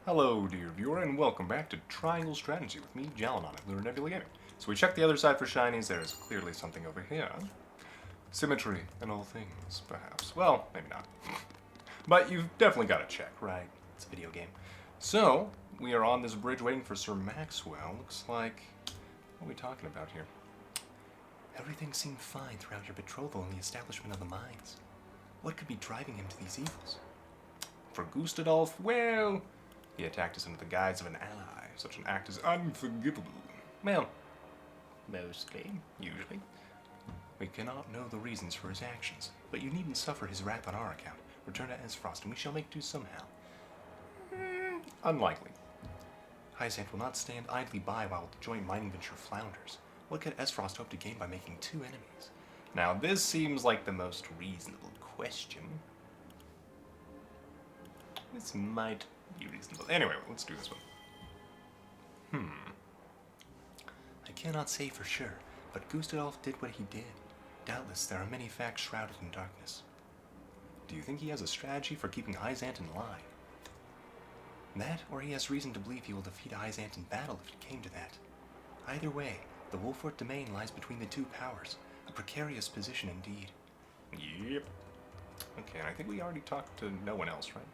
Hello, dear viewer, and welcome back to Triangle Strategy with me, Jalanon at Lunar Nebula Gaming. So we checked the other side for shinies. There is clearly something over here. Symmetry in all things, perhaps. Well, maybe not. But you've definitely got to check, right? It's a video game. So, we are on this bridge waiting for Sir Maxwell. Looks like... what are we talking about here? Everything seemed fine throughout your betrothal and the establishment of the mines. What could be driving him to these evils? For Gustadolf, well... he attacked us under the guise of an ally. Such an act is unforgivable. Well, mostly, usually. We cannot know the reasons for his actions, but you needn't suffer his wrath on our account. Return to Esfrost, and we shall make do somehow. Unlikely. Hyacinth will not stand idly by while the joint mining venture flounders. What could Esfrost hope to gain by making two enemies? Now, this seems like the most reasonable question. This might be reasonable. Anyway, let's do this one. I cannot say for sure, but Gustadolf did what he did. Doubtless, there are many facts shrouded in darkness. Do you think he has a strategy for keeping Hyacinth in line? That, or he has reason to believe he will defeat Hyacinth in battle if it came to that. Either way, the Wolfort domain lies between the two powers, a precarious position indeed. Yep. Okay, I think we already talked to no one else, right?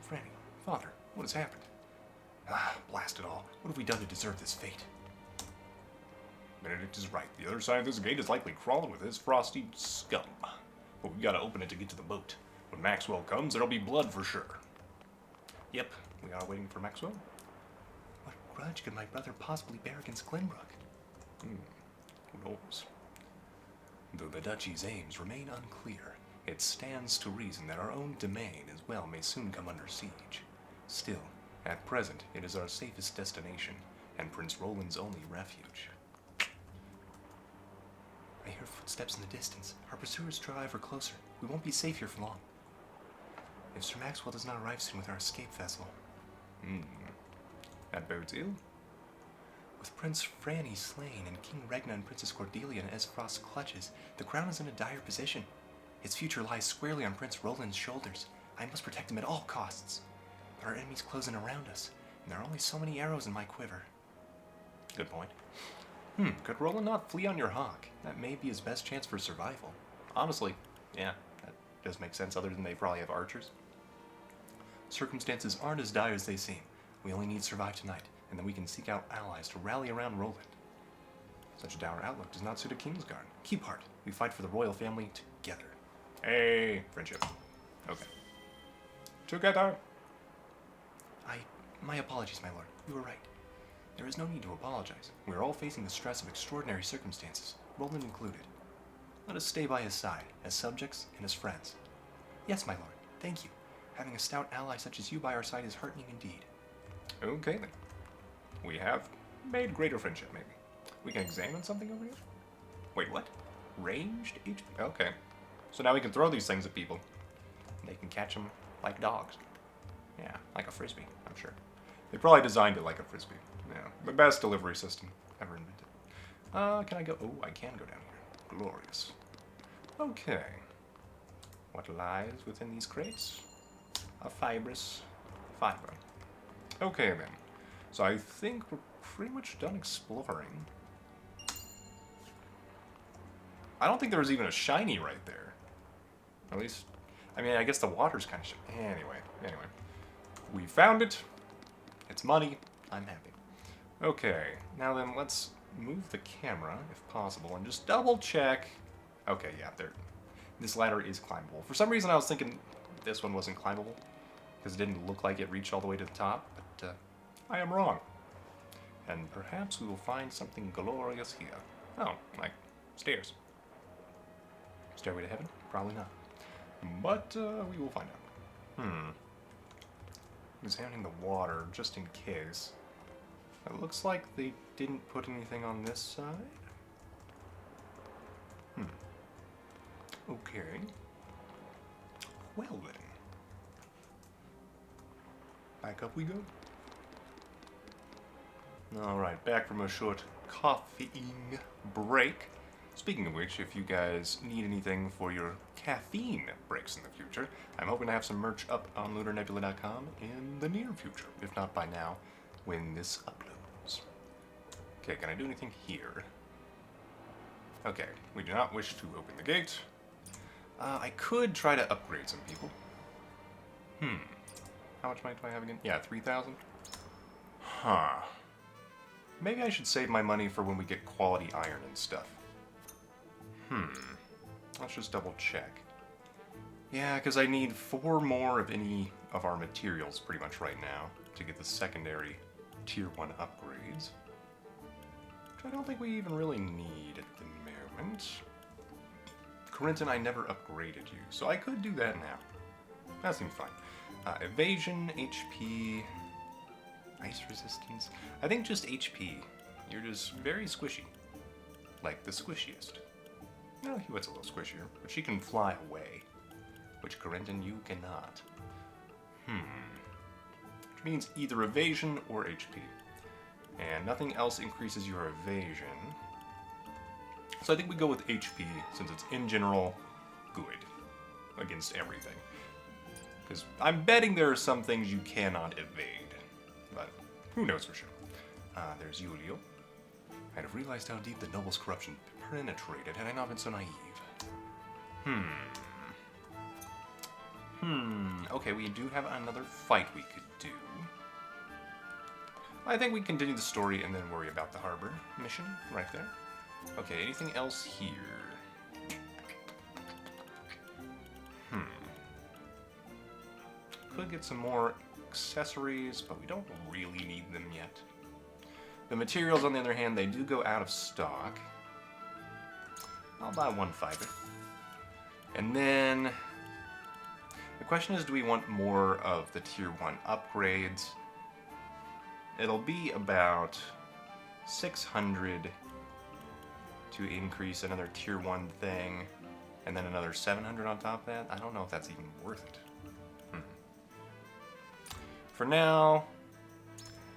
Franny, Father, what has happened? Ah, blast it all. What have we done to deserve this fate? Benedict is right. The other side of this gate is likely crawling with his frosty scum. But we gotta open it to get to the boat. When Maxwell comes, there'll be blood for sure. Yep, we are waiting for Maxwell. What grudge could my brother possibly bear against Glenbrook? Who knows? Though the duchy's aims remain unclear, it stands to reason that our own domain as well may soon come under siege. Still, at present, it is our safest destination, and Prince Roland's only refuge. I hear footsteps in the distance. Our pursuers draw ever closer. We won't be safe here for long. If Sir Maxwell does not arrive soon with our escape vessel. That bodes ill. With Prince Franny slain and King Regna and Princess Cordelia in Esfrost's clutches, the crown is in a dire position. Its future lies squarely on Prince Roland's shoulders. I must protect him at all costs. But our enemies close in around us, and there are only so many arrows in my quiver. Good point. Could Roland not flee on your hawk? That may be his best chance for survival. Honestly, yeah, that does make sense, other than they probably have archers. Circumstances aren't as dire as they seem. We only need to survive tonight, and then we can seek out allies to rally around Roland. Such a dour outlook does not suit a Kingsguard. Keep heart. We fight for the royal family together. Hey, friendship. Okay. Together. My apologies, my lord. You were right. There is no need to apologize. We are all facing the stress of extraordinary circumstances, Roland included. Let us stay by his side, as subjects and as friends. Yes, my lord. Thank you. Having a stout ally such as you by our side is heartening indeed. Okay, then. We have made greater friendship, maybe. We can examine something over here? Wait, what? Ranged HP? Okay. So now we can throw these things at people. They can catch them like dogs. Yeah, like a frisbee, I'm sure. They probably designed it like a frisbee. Yeah, the best delivery system ever invented. Can I go? Oh, I can go down here. Glorious. Okay. What lies within these crates? A fibrous fiber. Okay, then. So I think we're pretty much done exploring. I don't think there was even a shiny right there. At least, I mean, I guess the water's kind of shiny. Anyway. We found it. It's money. I'm happy. Okay, now then let's move the camera, if possible, and just double check. Okay, yeah, there. This ladder is climbable. For some reason I was thinking this one wasn't climbable, because it didn't look like it reached all the way to the top, but I am wrong. And perhaps we will find something glorious here. Oh, like stairs. Stairway to heaven? Probably not. But we will find out. Examining the water, just in case. It looks like they didn't put anything on this side. Okay. Well then. Back up we go. Alright, back from a short coffeeing break. Speaking of which, if you guys need anything for your caffeine breaks in the future, I'm hoping to have some merch up on lunarnebula.com in the near future, if not by now, when this uploads. Okay, can I do anything here? Okay, we do not wish to open the gate. I could try to upgrade some people. How much money do I have again? Yeah, 3,000? Huh. Maybe I should save my money for when we get quality iron and stuff. Let's just double check. Yeah, because I need 4 more of any of our materials pretty much right now to get the secondary tier 1 upgrades. Which I don't think we even really need at the moment. Corinton, I never upgraded you, so I could do that now. That seems fine. Evasion, HP, ice resistance. I think just HP. You're just very squishy. Like the squishiest. No, Hewitt's a little squishier, but she can fly away. Which, Corinton, you cannot. Which means either evasion or HP. And nothing else increases your evasion. So I think we go with HP, since it's in general good against everything. Because I'm betting there are some things you cannot evade. But who knows for sure. There's Julio. I'd have realized how deep the noble's corruption penetrated had I not been so naive. Okay, we do have another fight we could do. I think we continue the story and then worry about the harbor mission right there. Okay, anything else here? Could get some more accessories, but we don't really need them yet. The materials, on the other hand, they do go out of stock. I'll buy 1 fiber. And then the question is, do we want more of the tier 1 upgrades? It'll be about 600 to increase another tier 1 thing, and then another 700 on top of that. I don't know if that's even worth it. For now,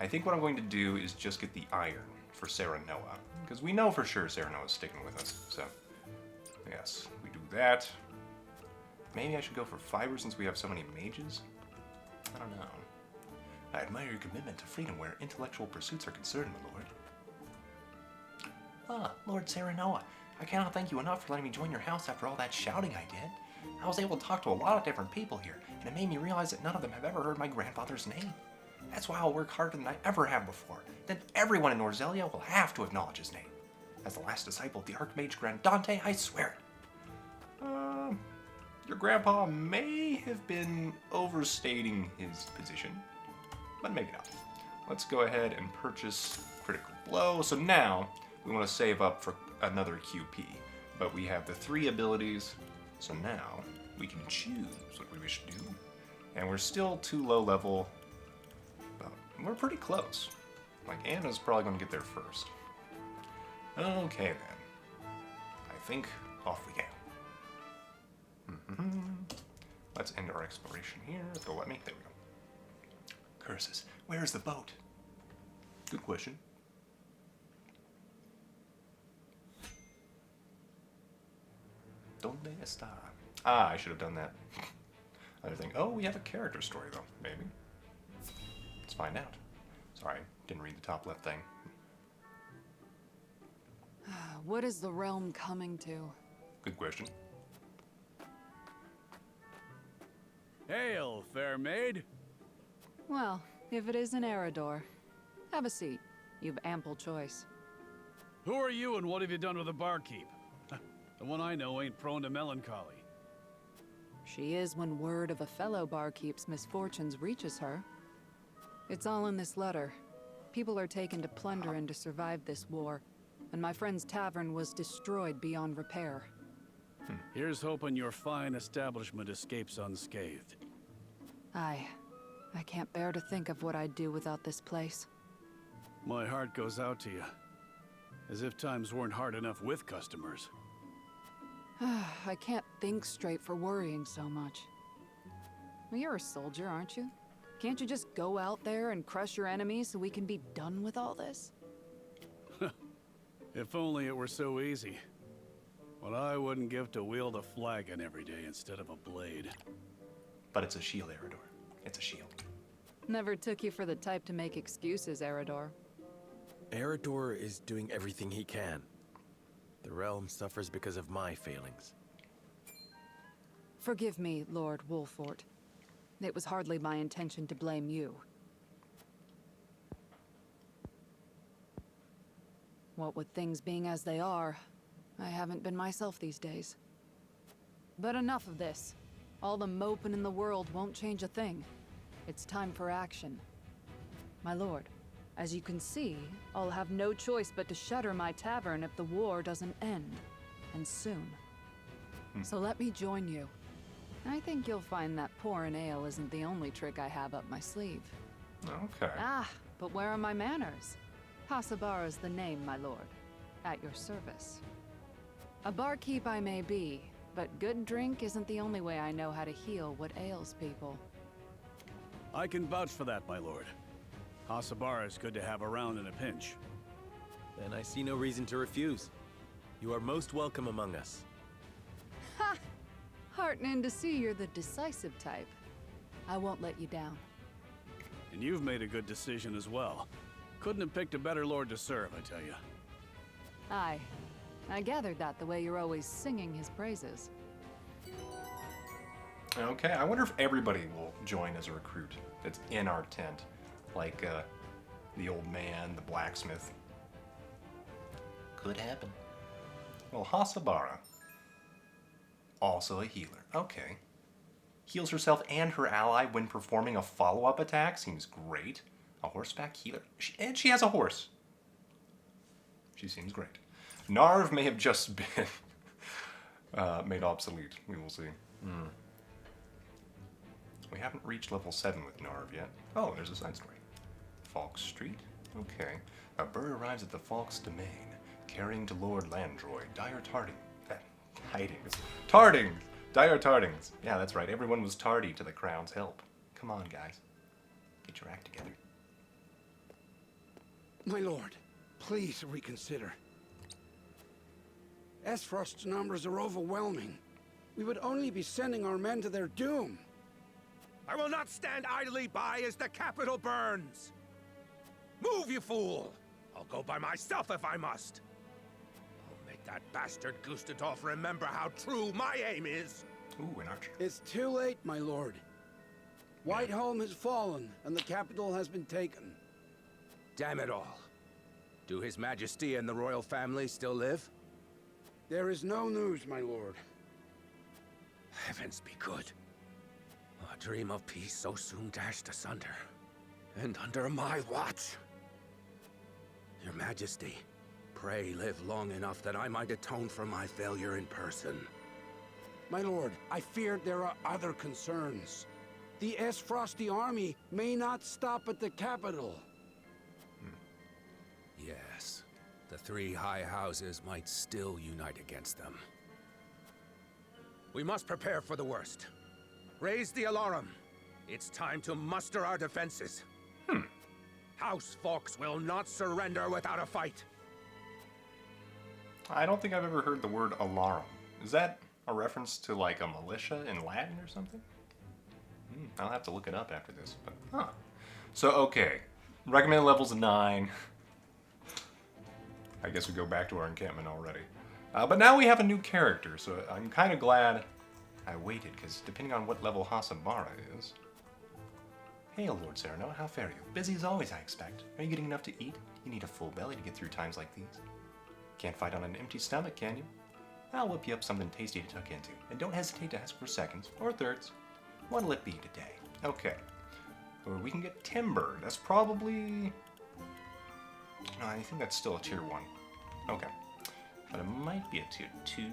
I think what I'm going to do is just get the iron for Sarah Noah, because we know for sure Sarah Noah's sticking with us, so yes, we do that. Maybe I should go for fiber since we have so many mages? I don't know. I admire your commitment to freedom where intellectual pursuits are concerned, my lord. Ah, Lord Sarah Noah, I cannot thank you enough for letting me join your house after all that shouting I did. I was able to talk to a lot of different people here, and it made me realize that none of them have ever heard my grandfather's name. That's why I'll work harder than I ever have before. Then everyone in Norzelia will have to acknowledge his name. As the last disciple of the Archmage Grandante, I swear it. Your grandpa may have been overstating his position, but maybe not. Let's go ahead and purchase Critical Blow. So now we want to save up for another QP, but we have the 3 abilities. So now we can choose what we wish to do. And we're still too low level, but we're pretty close. Like, Anna's probably going to get there first. Okay then. I think off we go. Let's end our exploration here. Go let me. There we go. Curses. Where's the boat? Good question. Donde está? Ah, I should have done that. Other thing. Oh, we have a character story, though. Maybe. Let's find out. Sorry, didn't read the top left thing. What is the realm coming to? Good question. Hail, fair maid. Well, if it is an Eridor, have a seat. You've ample choice. Who are you and what have you done with the barkeep? The one I know ain't prone to melancholy. She is when word of a fellow barkeep's misfortunes reaches her. It's all in this letter. People are taken to plunder and to survive this war, and my friend's tavern was destroyed beyond repair. Here's hoping your fine establishment escapes unscathed. I can't bear to think of what I'd do without this place. My heart goes out to you. As if times weren't hard enough with customers. I can't think straight for worrying so much. Well, you're a soldier, aren't you? Can't you just go out there and crush your enemies so we can be done with all this? If only it were so easy. What I wouldn't give to wield a flagon every day instead of a blade. But it's a shield, Eridor. It's a shield. Never took you for the type to make excuses, Eridor. Eridor is doing everything he can. The realm suffers because of my failings. Forgive me, Lord Wolfort. It was hardly my intention to blame you. What with things being as they are, I haven't been myself these days. But enough of this. All the moping in the world won't change a thing. It's time for action. My lord, as you can see, I'll have no choice but to shutter my tavern if the war doesn't end. And soon. So let me join you. I think you'll find that pouring ale isn't the only trick I have up my sleeve. Okay. Ah, but where are my manners? Hossabara's the name, my lord. At your service. A barkeep I may be, but good drink isn't the only way I know how to heal what ails people. I can vouch for that, my lord. Hossabara is good to have around in a pinch. Then I see no reason to refuse. You are most welcome among us. Ha! Heartening to see you're the decisive type. I won't let you down. And you've made a good decision as well. Couldn't have picked a better lord to serve, I tell you. Aye. I gathered that the way you're always singing his praises. Okay, I wonder if everybody will join as a recruit that's in our tent. Like, the old man, the blacksmith. Could happen. Well, Hossabara. Also a healer. Okay. Heals herself and her ally when performing a follow-up attack. Seems great. A horseback healer. And she has a horse. She seems great. Narv may have just been made obsolete. We will see. We haven't reached level 7 with Narv yet. Oh, there's a side story. Falk Street? Okay. A bird arrives at the Falk's domain, carrying to Lord Landroid dire tidings. Tardings! Dire tardings. Yeah, that's right. Everyone was tardy to the Crown's help. Come on, guys. Get your act together. My lord, please reconsider. Esfrost's numbers are overwhelming. We would only be sending our men to their doom. I will not stand idly by as the capital burns! Move, you fool! I'll go by myself if I must! I'll make that bastard Gustadolf remember how true my aim is! Ooh, an archer. It's too late, my lord. Whiteholm has fallen, and the capital has been taken. Damn it all. Do His Majesty and the royal family still live? There is no news, my lord. Heavens be good. A dream of peace so soon dashed asunder. And under my watch. Your Majesty, pray live long enough that I might atone for my failure in person. My lord, I fear there are other concerns. The Esfrosti army may not stop at the capital. Yes, the three high houses might still unite against them. We must prepare for the worst. Raise the alarm. It's time to muster our defenses. House Fawkes will not surrender without a fight. I don't think I've ever heard the word alarum. Is that a reference to like a militia in Latin or something? I'll have to look it up after this, but So, okay. Recommended level's 9. I guess we go back to our encampment already. But now we have a new character, so I'm kind of glad I waited, because depending on what level Hossabara is... Hail, Lord Sereno, how fare you? Busy as always, I expect. Are you getting enough to eat? You need a full belly to get through times like these. Can't fight on an empty stomach, can you? I'll whip you up something tasty to tuck into, and don't hesitate to ask for seconds, or thirds. What'll it be today? Okay. Or we can get timber. That's probably... No, I think that's still a tier 1. Okay. But it might be a tier 2.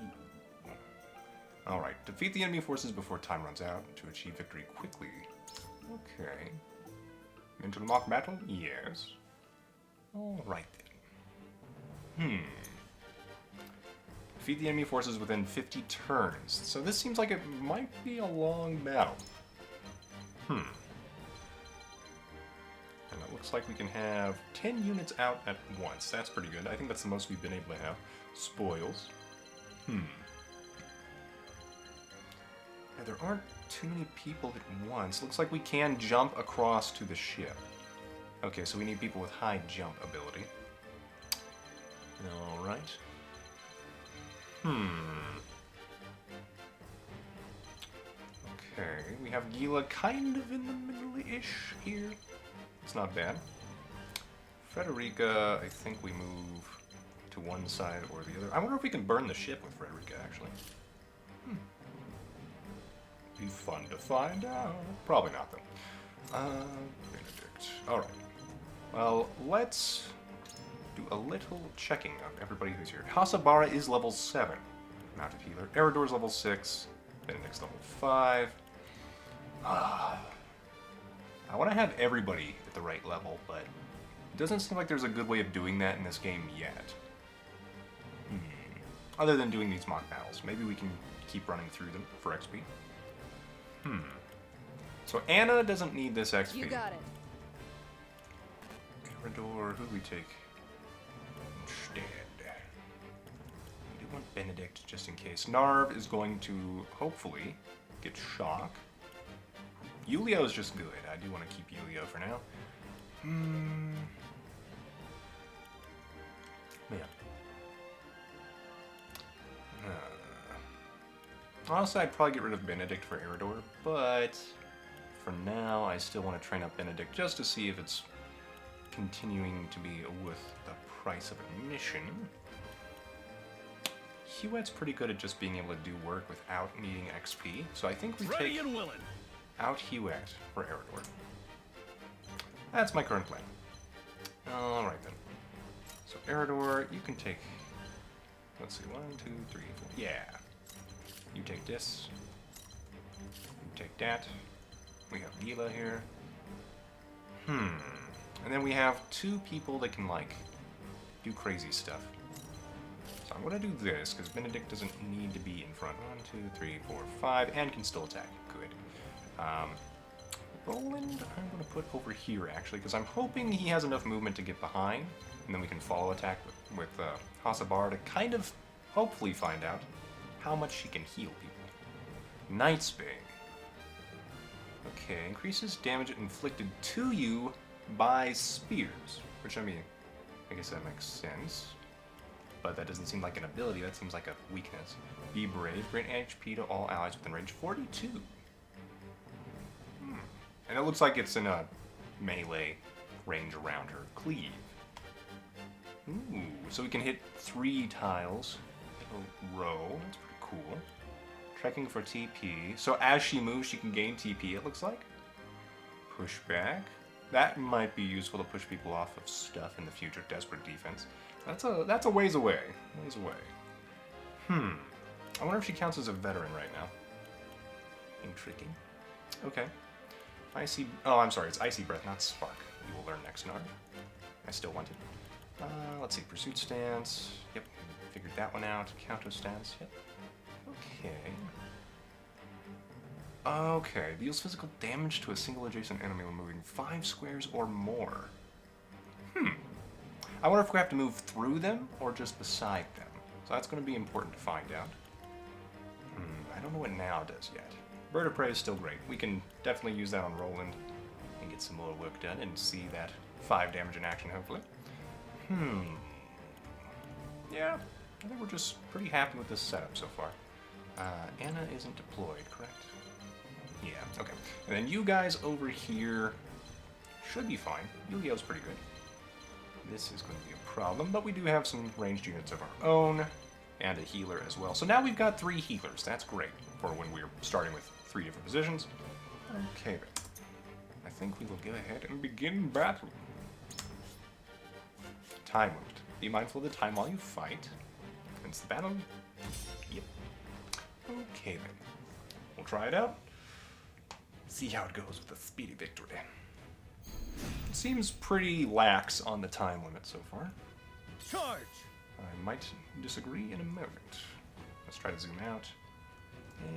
Alright. Defeat the enemy forces before time runs out to achieve victory quickly. Okay. Into the mock battle? Yes. Alright then. Defeat the enemy forces within 50 turns. So this seems like it might be a long battle. And it looks like we can have 10 units out at once. That's pretty good. I think that's the most we've been able to have. Spoils. Yeah, there aren't too many people at once. Looks like we can jump across to the ship. Okay, so we need people with high jump ability. Alright. Okay, we have Gila kind of in the middle-ish here. It's not bad. Frederica, I think we move to one side or the other. I wonder if we can burn the ship with Frederica, actually. Be fun to find out. Probably not, though. Benedict. Alright. Well, let's do a little checking of everybody who's here. Hossabara is level 7. Mounted Healer. Eridor's level 6. Benedict's level 5. I want to have everybody at the right level, but it doesn't seem like there's a good way of doing that in this game yet. Other than doing these mock battles. Maybe we can keep running through them for XP. So Anna doesn't need this XP. You got it. Eridor, who do we take instead? We do want Benedict just in case. Narv is going to hopefully get shock. Yulio is just good. I do want to keep Yulio for now. Man. Honestly, I'd probably get rid of Benedict for Eridor, but for now, I still want to train up Benedict just to see if it's continuing to be worth the price of admission. Hewitt's pretty good at just being able to do work without needing XP, so I think we Ready take and willing. out Hewitt for Eridor. That's my current plan. Alright then. So Eridor, you can take, let's see, 1, 2, 3, 4, yeah. You take this. You take that. We have Gila here. And then we have 2 people that can, like, do crazy stuff. So I'm gonna do this, because Benedict doesn't need to be in front. 1, 2, 3, 4, 5, and can still attack. Good. Roland, I'm gonna put over here, actually, because I'm hoping he has enough movement to get behind, and then we can follow attack with Hossabara to kind of, hopefully, find out how much she can heal people. Knight's Bane. Okay, increases damage inflicted to you by spears. Which, I mean, I guess that makes sense. But that doesn't seem like an ability, that seems like a weakness. Be brave, grant HP to all allies within range 42. And it looks like it's in a melee range around her. Cleave. Ooh, so we can hit 3 tiles in a row. That's pretty cool. Trekking for TP. So as she moves, she can gain TP, it looks like. Pushback. That might be useful to push people off of stuff in the future. Desperate defense. That's a ways away. Ways away. I wonder if she counts as a veteran right now. Intriguing. Okay. Icy... Oh, I'm sorry. It's Icy Breath, not Spark. You will learn next, Narv. I still want it. Let's see. Pursuit Stance. Yep. Figured that one out. Counter Stance. Yep. Okay. Okay. Deals physical damage to a single adjacent enemy when moving 5 squares or more. I wonder if we have to move through them or just beside them. So that's going to be important to find out. I don't know what now does yet. Bird of Prey is still great. We can definitely use that on Roland and get some more work done and see that 5 damage in action, hopefully. Yeah, I think we're just pretty happy with this setup so far. Anna isn't deployed, correct? Yeah, okay. And then you guys over here should be fine. Yu-Gi-Oh's pretty good. This is going to be a problem, but we do have some ranged units of our own and a healer as well. So now we've got 3 healers. That's great for when we're starting with 3 different positions. Okay, then. I think we will go ahead and begin battle. Time limit. Be mindful of the time while you fight. Commence the battle. Yep. Okay, then. We'll try it out. See how it goes with a speedy victory. It seems pretty lax on the time limit so far. Charge! I might disagree in a moment. Let's try to zoom out.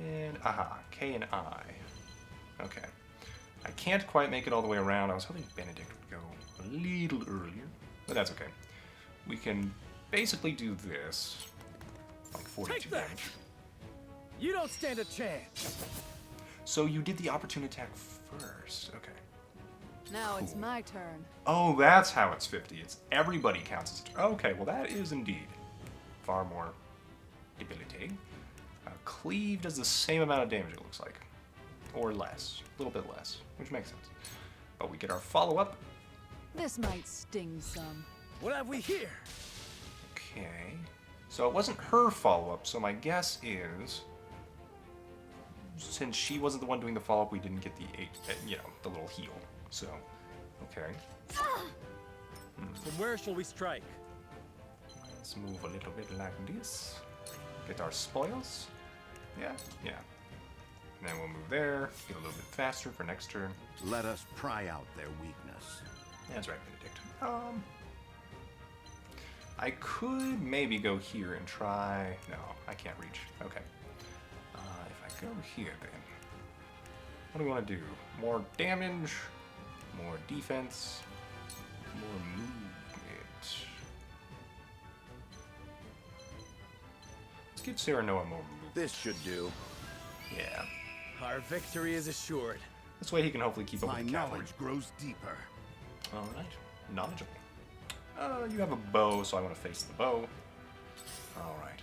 And, aha, K and I. Okay. I can't quite make it all the way around. I was hoping Benedict would go a little earlier, but that's okay. We can basically do this, like 42 Take that! damage. You don't stand a chance! So you did the opportune attack first. Okay. Now it's Cool. my turn. Oh, that's how it's 50. It's everybody counts as a turn. Okay, well that is indeed far more debilitating. Cleave does the same amount of damage, it looks like. Or less. A little bit less, which makes sense. But we get our follow-up. This might sting some. What have we here? Okay. So it wasn't her follow-up, so my guess is... Since she wasn't the one doing the follow-up, we didn't get the the little heal. So, okay. From where shall we strike? Let's move a little bit like this. Get our spoils. Yeah. And then we'll move there, get a little bit faster for next turn. Let us pry out their weakness. That's right, Benedict. I could maybe go here and try... No, I can't reach. Okay. If I go here, then... What do we want to do? More damage? More defense? More movement? Let's give Sarah Noah more movement. This should do. Yeah. Our victory is assured. This way he can hopefully keep up My with the cavalry. knowledge grows deeper. Alright. Knowledgeable. You have a bow, so I want to face the bow. Alright.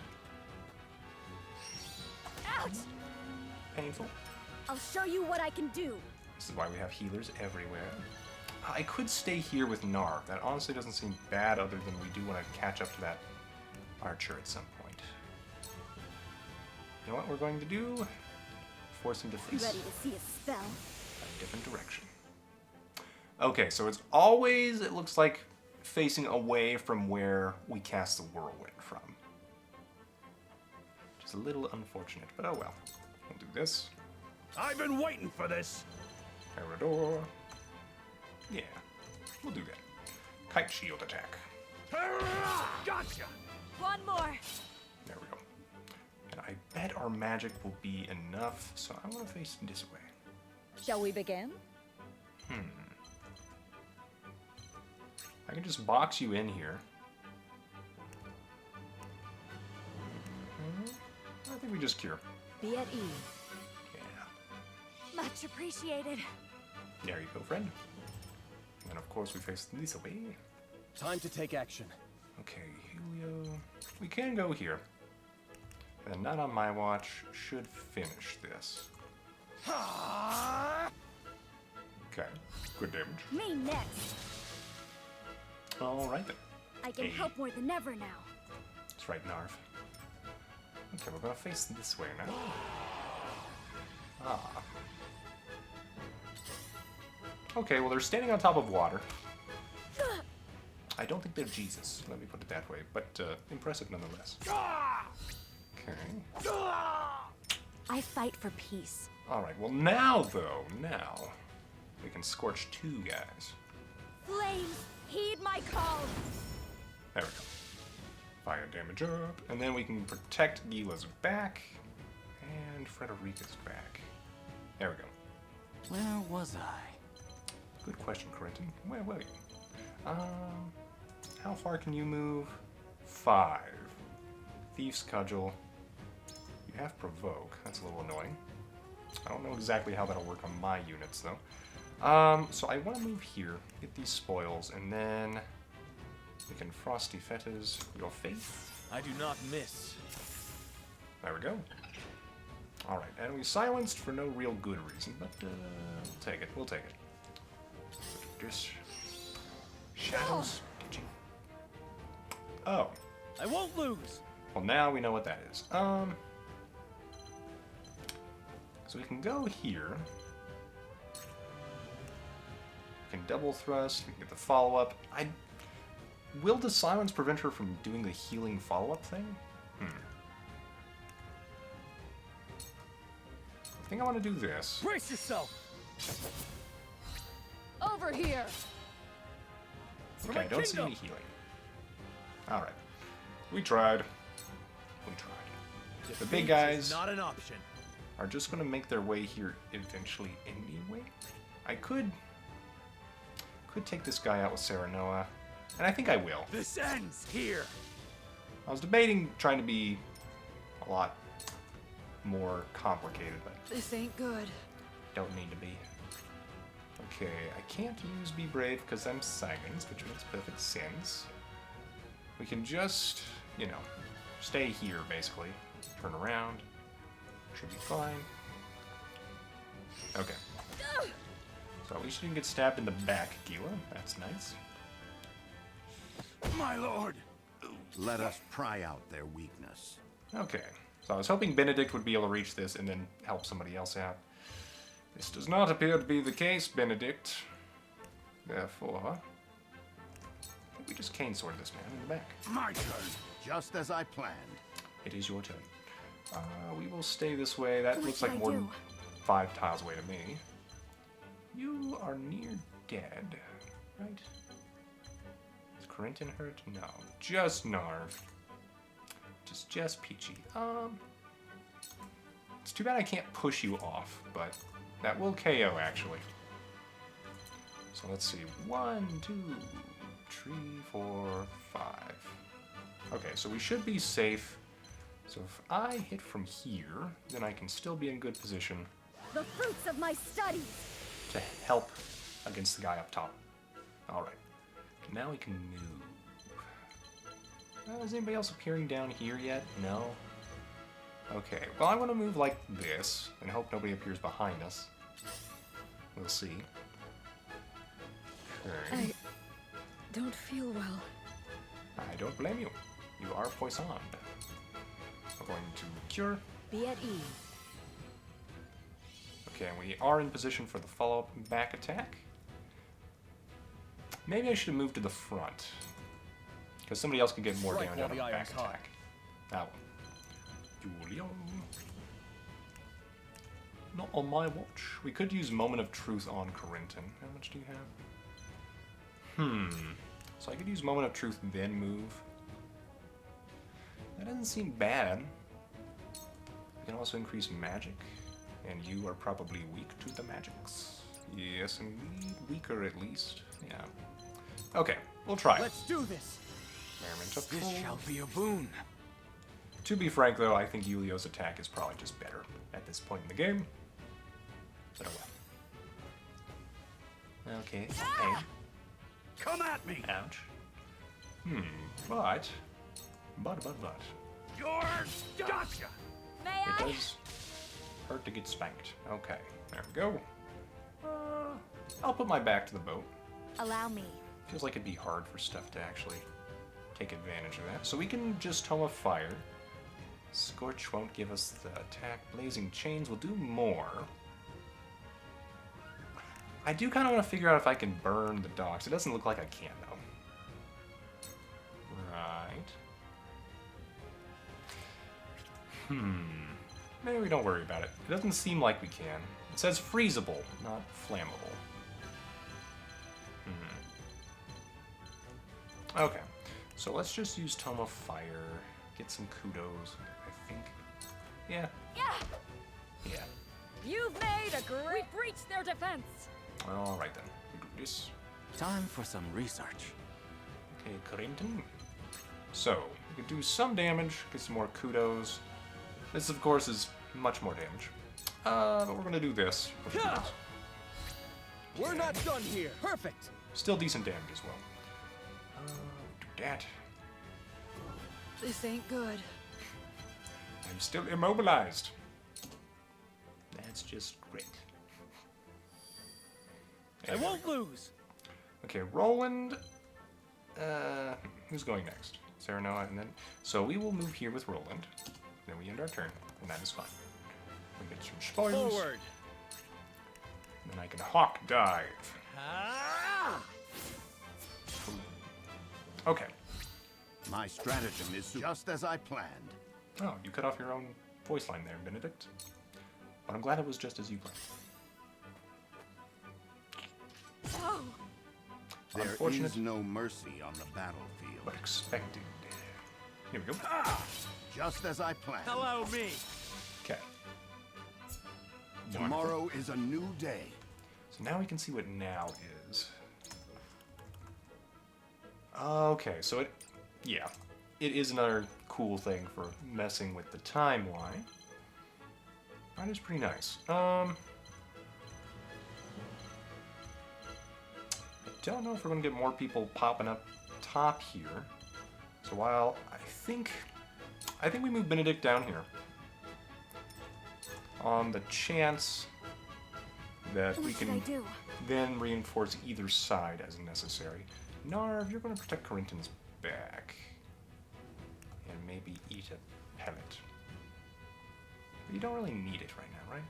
Ouch! Painful. I'll show you what I can do. This is why we have healers everywhere. I could stay here with Narv. That honestly doesn't seem bad, other than we do want to catch up to that archer at some point. You know what we're going to do? Force him to face Ready to see a spell? a different direction. Okay, so it's always, it looks like, facing away from where we cast the whirlwind from. Which is a little unfortunate, but oh well. We'll do this. I've been waiting for this. Erador. Yeah, we'll do that. Kite shield attack. Gotcha. One more. There we go. And I bet our magic will be enough, so I want to face this way. Shall we begin? I can just box you in here. I think we just cure. Be at ease. Yeah. Much appreciated. There you go, friend. And then, of course, we face this way. Time to take action. Okay, Helio. We can go here. And then, not on my watch, should finish this. Okay, good damage. Me next. Alright then. I can Hey. help more than ever now. That's right, Narv. Okay, we're gonna face this way now. Ah. Okay, well, they're standing on top of water. I don't think they're Jesus, let me put it that way, but impressive nonetheless. Okay. I fight for peace. Alright, well now, though, we can scorch two guys. Flames, heed my call. There we go. Fire damage up, and then we can protect Gila's back, and Frederica's back. There we go. Where was I? Good question, Corentin. Where were you? How far can you move? 5. Thief's Cudgel. You have Provoke. That's a little annoying. I don't know exactly how that'll work on my units, though. So I want to move here, get these spoils, and then we can Frosty Fetters your faith. I do not miss. There we go. Alright, and we silenced for no real good reason, but we'll take it. We'll take it. Just shadows. Did you? Oh. I won't lose. Well, now we know what that is. So we can go here. We can double thrust. We can get the follow-up. Will the silence prevent her from doing the healing follow-up thing? I think I want to do this. Brace yourself. Over here! Okay, I don't see any healing. Alright. We tried. We tried. The big guys Not an option. are just going to make their way here eventually anyway. I could take this guy out with Sarah Noah, and I think I will. This ends here. I was debating trying to be a lot more complicated, but This ain't good. don't need to be. Okay, I can't use Be Brave because I'm silenced, which makes perfect sense. We can just, you know, stay here, basically. Turn around. Should be fine. Okay. So at least you didn't get stabbed in the back, Gila. That's nice. My lord! Let us pry out their weakness. Okay. So I was hoping Benedict would be able to reach this and then help somebody else out. This does not appear to be the case, Benedict. Therefore, I think we just cane sword this man in the back. My turn, just as I planned. It is your turn. We will stay this way. That What looks should like I more do? than 5 tiles away to me. You are near dead, right? Is Corinton hurt? No. Just Narv. Just Peachy. It's too bad I can't push you off, but that will KO actually. So let's see. 1, 2, 3, 4, 5. Okay, so we should be safe. So if I hit from here, then I can still be in good position The fruits of my studies. to help against the guy up top. Alright. Now we can move. Is anybody else appearing down here yet? No? Okay, well I want to move like this, and hope nobody appears behind us. We'll see. Okay. Don't feel well. I don't blame you. You are poisoned. We're going to cure. Be at ease. Okay, and we are in position for the follow-up back attack. Maybe I should have moved to the front. Because somebody else can get more Strike damage out of while a the back iron's hot. attack. That one. Julian. Not on my watch. We could use Moment of Truth on Corinton. How much do you have? So I could use Moment of Truth, then move. That doesn't seem bad. You can also increase magic. And you are probably weak to the magics. Yes, indeed. Weaker at least. Yeah. Okay, we'll try it. Let's do this. Merriment of This Fools. shall be a boon. To be frank, though, I think Yulio's attack is probably just better at this point in the game. But oh well. Okay. Hey. Come at me! Ouch. But. Yours! Gotcha! May It I? does hurt to get spanked. Okay. There we go. I'll put my back to the boat. Allow me. Feels like it'd be hard for stuff to actually take advantage of that. So we can just Tome of Fire. Scorch won't give us the attack. Blazing Chains will do more. I do kind of want to figure out if I can burn the docks. It doesn't look like I can, though. Right. Maybe we don't worry about it. It doesn't seem like we can. It says freezable, not flammable. Okay, so let's just use Tome of Fire, get some kudos, I think. Yeah. Yeah. You've made a great. We breached their defense. Alright then, we do this. Time for some research. Okay, Corinton. So, we can do some damage, get some more kudos. This, of course, is much more damage. But we're gonna do this. We're not done here. Perfect. Still decent damage as well. Do that. This ain't good. I'm still immobilized. That's just great. I won't lose. Okay, Roland. Who's going next? Serenoa, and then. So we will move here with Roland. Then we end our turn, and that is fine. We get some spoils. Forward. And then I can hawk dive. Ah! Okay. My stratagem is just as I planned. Oh, you cut off your own voice line there, Benedict. But I'm glad it was just as you planned. Oh, There Unfortunate, is no mercy on the battlefield. but expected. Here we go. Just as I planned. Hello, me. Okay. Tomorrow is a new day. So now we can see what now is. Okay, so it is another cool thing for messing with the timeline. That is pretty nice. I don't know if we're going to get more people popping up top here. So while I think we move Benedict down here on the chance that we can then reinforce either side as necessary. Narv, you're going to protect Corinton's back and maybe eat a pellet. But you don't really need it right now, right?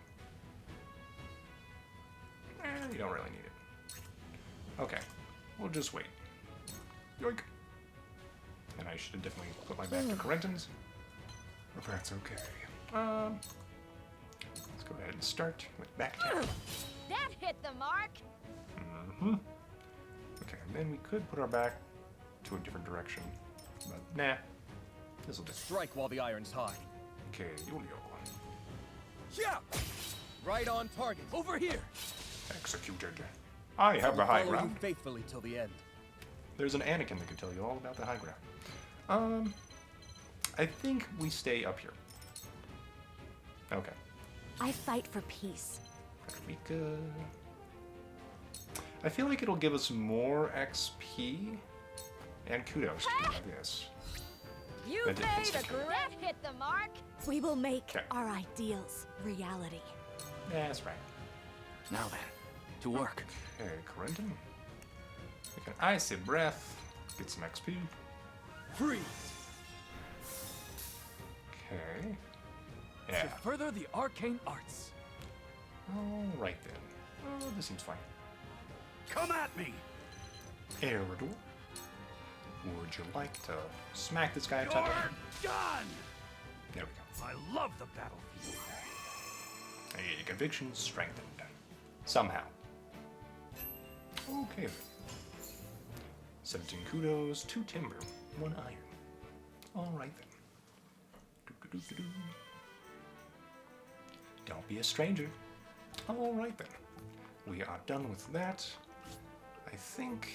You don't really need it. Okay, we'll just wait. Yoink. And I should have definitely put my back to Corinton's. But that's okay. Let's go ahead and start with back tap. That hit the mark. Mm-hmm. Okay, and then we could put our back to a different direction. But nah. This'll do. Strike while the iron's hot. Okay, Julio. Yeah! Right on target. Over here. Executed. I have the high Follow you ground. faithfully till the end. There's an Anakin that could tell you all about the high ground. I think we stay up here. Okay. I fight for peace. Frederica. I feel like it'll give us more XP and kudos to you, I guess. You That did made hit a great hit the mark. We will make our ideals reality. Yeah, that's right. Now then, to work. Okay, Corinton. Take an icy breath. Get some XP. Freeze! Okay. To Yeah. further the arcane arts. Alright then. Oh, this seems fine. Come at me! Eridor. Would you like to smack this guy a You're ton? done! There we go. I love the battlefield. A conviction strengthened. Somehow. Okay then. 17 kudos, 2 timber, 1 iron. Alright then. Doo-doo-doo-doo-doo. Don't be a stranger. Alright then. We are done with that. I think...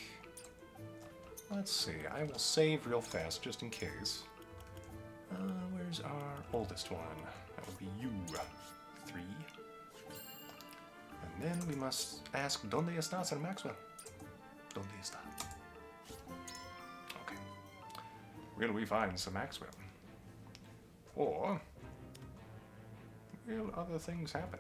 Let's see, I will save real fast just in case. Where's our oldest one? That would be you. 3. And then we must ask, ¿Dónde está Sir Maxwell? ¿Dónde está? Okay. Will we find Sir Maxwell? Or will other things happen?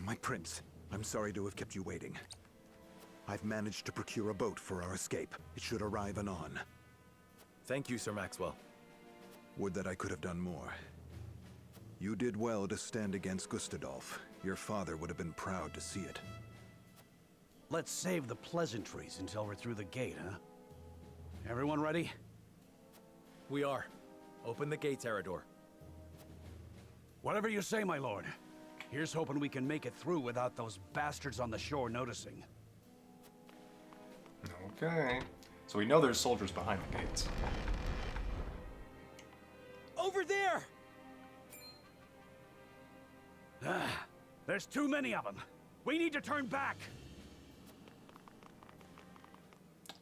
My prince, I'm sorry to have kept you waiting. I've managed to procure a boat for our escape. It should arrive anon. Thank you, Sir Maxwell. Would that I could have done more. You did well to stand against Gustadolf. Your father would have been proud to see it. Let's save the pleasantries until we're through the gate, huh? Everyone ready? We are. Open the gates, Eridor. Whatever you say, my lord. Here's hoping we can make it through without those bastards on the shore noticing. Okay. So we know there's soldiers behind the gates. Over there! Ah, there's too many of them. We need to turn back.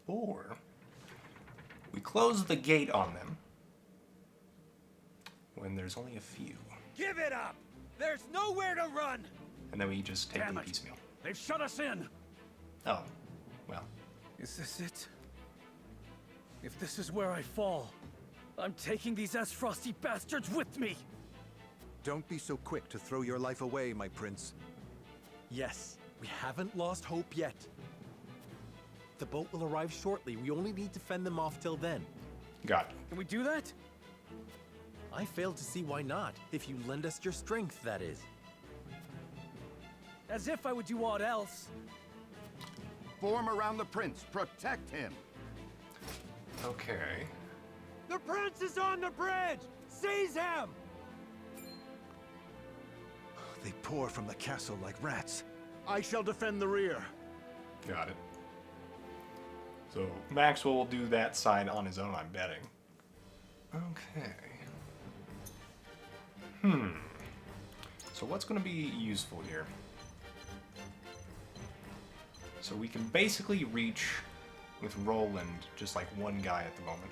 Or we close the gate on them when there's only a few. Give it up! There's nowhere to run! And then we just take Damn them it. piecemeal. They've shut us in. Oh, well. Is this it? If this is where I fall, I'm taking these S-Frosty bastards with me! Don't be so quick to throw your life away, my prince. Yes, we haven't lost hope yet. The boat will arrive shortly. We only need to fend them off till then. Got it. Can we do that? I fail to see why not, if you lend us your strength, that is. As if I would do aught else. Form around the prince. Protect him. Okay. The prince is on the bridge! Seize him! They pour from the castle like rats. I shall defend the rear. Got it. So Maxwell will do that side on his own, I'm betting. Okay. So what's going to be useful here? So we can basically reach with Roland, just like one guy at the moment.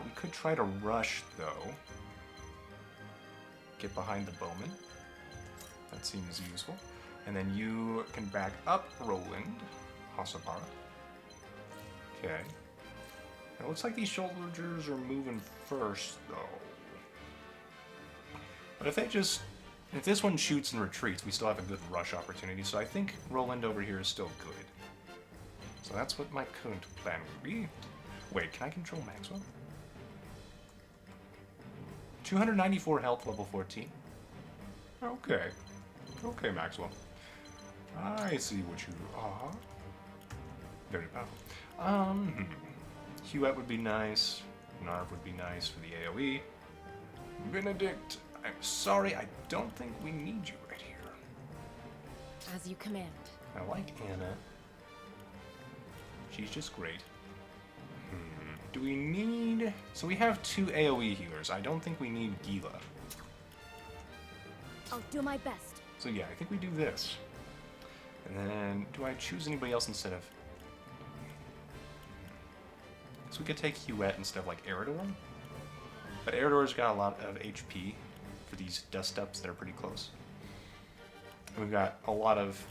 We could try to rush, though. Get behind the bowman. That seems useful. And then you can back up Roland, Hossabara. Okay. It looks like these soldiers are moving first, though. But if this one shoots and retreats, we still have a good rush opportunity, so I think Roland over here is still good. So that's what my current plan would be. Wait, can I control Maxwell? 294 health, level 14. Okay. Okay, Maxwell. I see what you are. Very powerful. Huette would be nice. Narv would be nice for the AoE. Benedict, I'm sorry, I don't think we need you right here. As you command. I like Anna. She's just great. Do we need... So we have 2 AoE healers. I don't think we need Gila. I'll do my best. So yeah, I think we do this. And then, do I choose anybody else instead of... So we could take Huette instead of, like, Eridor. But Eridor's got a lot of HP for these dust-ups that are pretty close. And we've got a lot of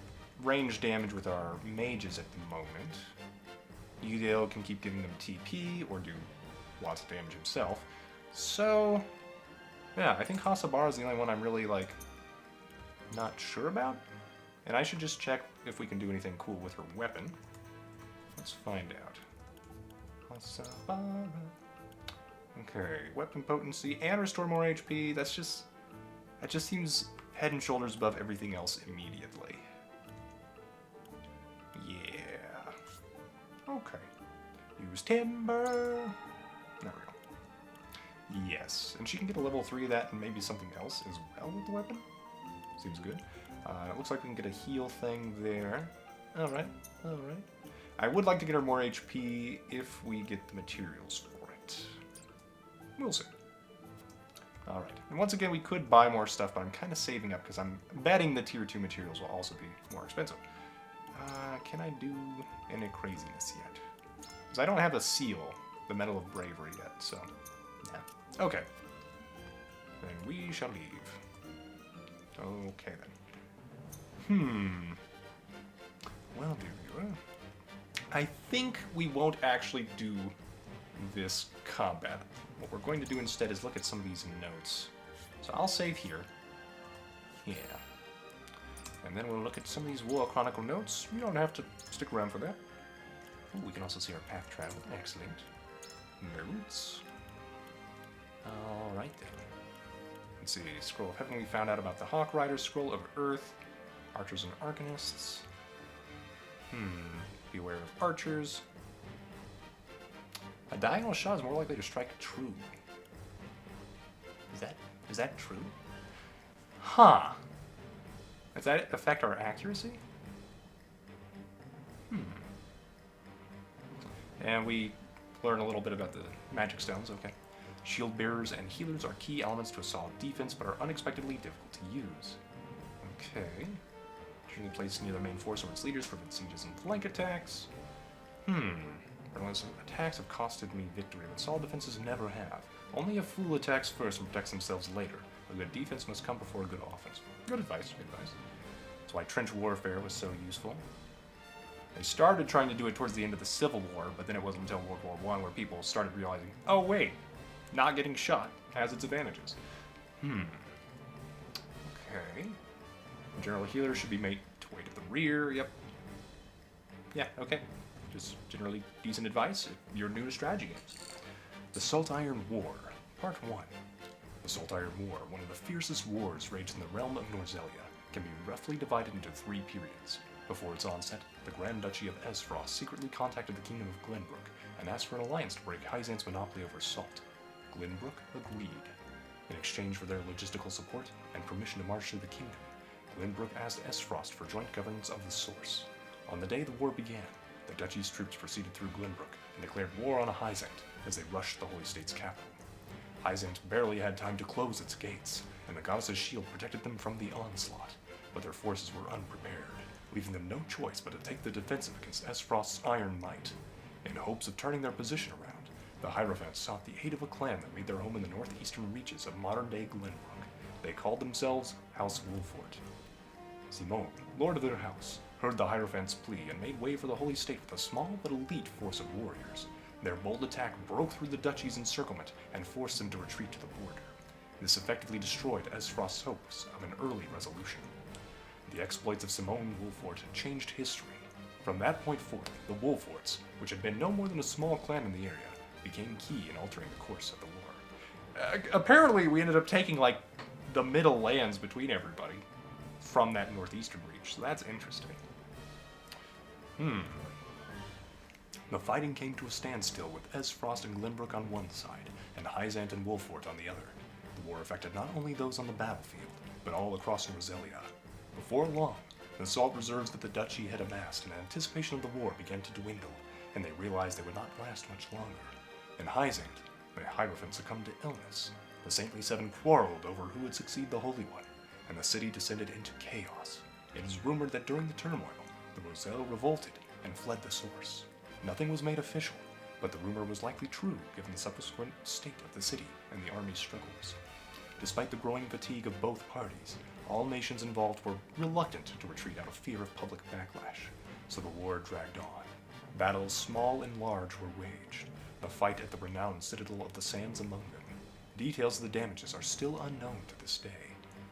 range damage with our mages at the moment. Udale can keep giving them TP or do lots of damage himself. So, yeah, I think Hossabara is the only one I'm really, like, not sure about. And I should just check if we can do anything cool with her weapon. Let's find out. Hossabara. Okay, weapon potency and restore more HP. That just seems head and shoulders above everything else immediately. Yeah. Okay. Use timber. There we go. Yes, and she can get a level 3 of that and maybe something else as well with the weapon. Seems good. It looks like we can get a heal thing there. Alright, alright. I would like to get her more HP if we get the materials for it. We'll see. Alright, and once again we could buy more stuff, but I'm kind of saving up because I'm betting the tier 2 materials will also be more expensive. Can I do any craziness yet? Because I don't have a seal, the Medal of Bravery yet, so... yeah. Okay. Then we shall leave. Okay then. Well, do I think we won't actually do this combat. What we're going to do instead is look at some of these notes. So I'll save here. Yeah. And then we'll look at some of these War Chronicle notes. You don't have to stick around for that. Ooh, we can also see our path travel. Excellent. Notes. Alright then. Let's see. Scroll of Heaven, we found out about the Hawk Riders. Scroll of Earth. Archers and Arcanists. Beware of archers. A diagonal shot is more likely to strike true. Is that true? Huh. Does that affect our accuracy? And we learn a little bit about the magic stones, okay. Shield bearers and healers are key elements to a solid defense, but are unexpectedly difficult to use. Okay. Usually placed near the main force or its leaders, prevent sieges and flank attacks. Relentless attacks have costed me victory, but solid defenses never have. Only a fool attacks first and protects themselves later. A good defense must come before a good offense. Good advice, good advice. That's why trench warfare was so useful. They started trying to do it towards the end of the Civil War, but then it wasn't until World War I where people started realizing, oh wait, not getting shot has its advantages. Okay. General healer should be made to wait at the rear, yep. Yeah, okay. Just generally decent advice if you're new to strategy games. The Salt Iron War, Part 1. The Salt Iron War, one of the fiercest wars raged in the realm of Norzelia, can be roughly divided into 3 periods. Before its onset, the Grand Duchy of Esfrost secretly contacted the Kingdom of Glenbrook and asked for an alliance to break Hyzant's monopoly over salt. Glenbrook agreed. In exchange for their logistical support and permission to march through the kingdom, Glenbrook asked Esfrost for joint governance of the source. On the day the war began, the duchy's troops proceeded through Glenbrook and declared war on Hyzant as they rushed the Holy State's capital. Hyzant barely had time to close its gates, and the goddess's shield protected them from the onslaught, but their forces were unprepared, leaving them no choice but to take the defensive against S-Frost's iron might. In hopes of turning their position around, the Hierophants sought the aid of a clan that made their home in the northeastern reaches of modern-day Glenbrook. They called themselves House Wolfort. Simone, lord of their house, heard the Hierophants' plea and made way for the Holy State with a small but elite force of warriors. Their bold attack broke through the duchy's encirclement and forced them to retreat to the border. This effectively destroyed Esfrost's hopes of an early resolution. The exploits of Simone Wolfort changed history. From that point forth, the Wolforts, which had been no more than a small clan in the area, became key in altering the course of the war. Apparently, we ended up taking, like, the middle lands between everybody from that northeastern reach, so that's interesting. The fighting came to a standstill with Esfrost and Glenbrook on one side, and Hyzant and Wolfort on the other. The war affected not only those on the battlefield, but all across Norzelia. Before long, the salt reserves that the duchy had amassed in anticipation of the war began to dwindle, and they realized they would not last much longer. In Hyzant, the Hierophant succumbed to illness. The Saintly Seven quarreled over who would succeed the Holy One, and the city descended into chaos. It is rumored that during the turmoil, the Roselle revolted and fled the source. Nothing was made official, but the rumor was likely true given the subsequent state of the city and the army's struggles. Despite the growing fatigue of both parties, all nations involved were reluctant to retreat out of fear of public backlash, so the war dragged on. Battles small and large were waged, the fight at the renowned Citadel of the Sands among them. Details of the damages are still unknown to this day.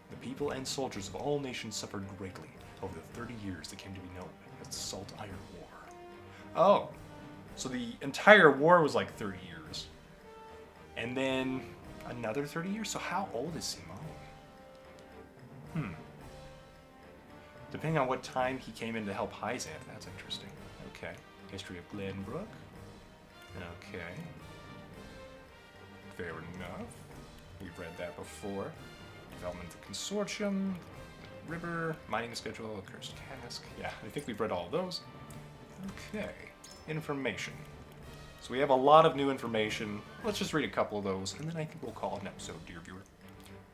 The people and soldiers of all nations suffered greatly over the 30 years that came to be known as the Salt Iron War. Oh, so the entire war was like 30 years. And then another 30 years? So how old is Simone? Depending on what time he came in to help Hyzant, that's interesting. Okay. History of Glenbrook. Okay. Fair enough. We've read that before. Development of the Consortium, the River, Mining Schedule, Cursed Cask. Yeah, I think we've read all of those. Okay. Information. So we have a lot of new information. Let's just read a couple of those, and then I think we'll call it an episode, dear viewer.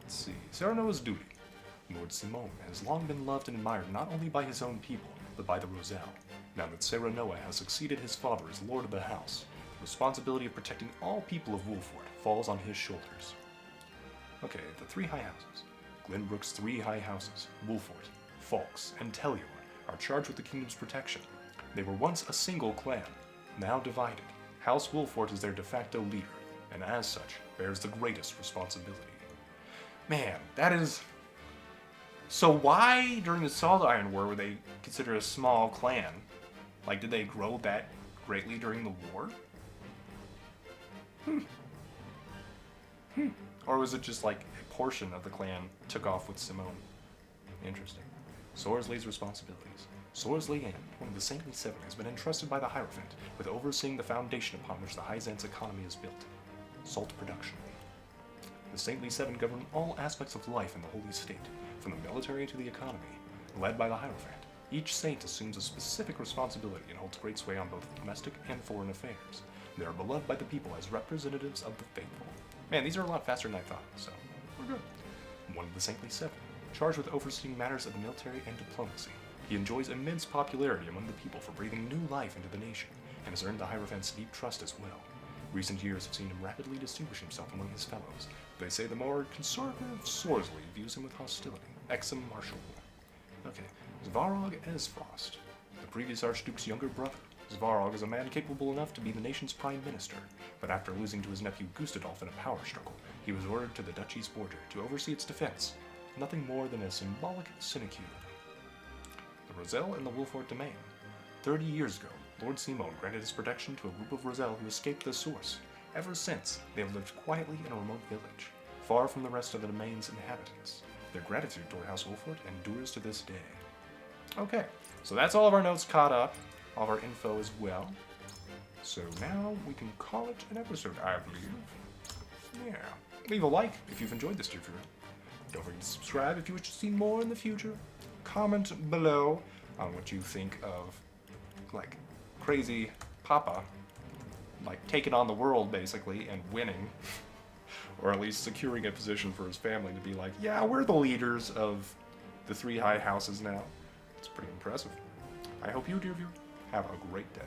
Let's see. Serenoa's duty. Lord Simone has long been loved and admired not only by his own people, but by the Roselle. Now that Serenoa has succeeded his father as Lord of the House, the responsibility of protecting all people of Wolfort falls on his shoulders. Okay, the three high houses. Glenbrook's three high houses, Wolfort, Falks, and Tellior, are charged with the kingdom's protection. They were once a single clan, now divided. House Wolfort is their de facto leader, and as such, bears the greatest responsibility. Man, that is... So why, during the Salt Iron War, were they considered a small clan? Like, did they grow that greatly during the war? Or was it just like a portion of the clan took off with Simone? Interesting. Sorsley's responsibilities. Sorsley Ann, one of the Saintly Seven, has been entrusted by the Hierophant with overseeing the foundation upon which the Hyzant's economy is built. Salt production. The Saintly Seven govern all aspects of life in the Holy State, from the military to the economy, led by the Hierophant. Each saint assumes a specific responsibility and holds great sway on both domestic and foreign affairs. They are beloved by the people as representatives of the faithful. Man, these are a lot faster than I thought, so we're good. One of the Saintly Seven, charged with overseeing matters of the military and diplomacy. He enjoys immense popularity among the people for breathing new life into the nation, and has earned the Hierophant's deep trust as well. Recent years have seen him rapidly distinguish himself among his fellows. They say the more conservative Sorsley views him with hostility. Exum Marshal. Okay, Svarog Esfrost, the previous Archduke's younger brother. Svarog is a man capable enough to be the nation's prime minister, but after losing to his nephew Gustadolf in a power struggle, he was ordered to the duchy's border to oversee its defense. Nothing more than a symbolic sinecure. The Roselle and the Wolfort domain. 30 years ago, Lord Simone granted his protection to a group of Roselle who escaped the source. Ever since, they have lived quietly in a remote village, far from the rest of the domain's inhabitants. Their gratitude toward House Wolfort endures to this day. Okay, so that's all of our notes caught up, all of our info as well. So now we can call it an episode, I believe. Yeah. Leave a like if you've enjoyed this, dear viewer. Don't forget to subscribe if you wish to see more in the future. Comment below on what you think of, like, crazy Papa, like, taking on the world, basically, and winning. Or at least securing a position for his family to be like, yeah, we're the leaders of the three high houses now. It's pretty impressive. I hope you, dear viewer, have a great day.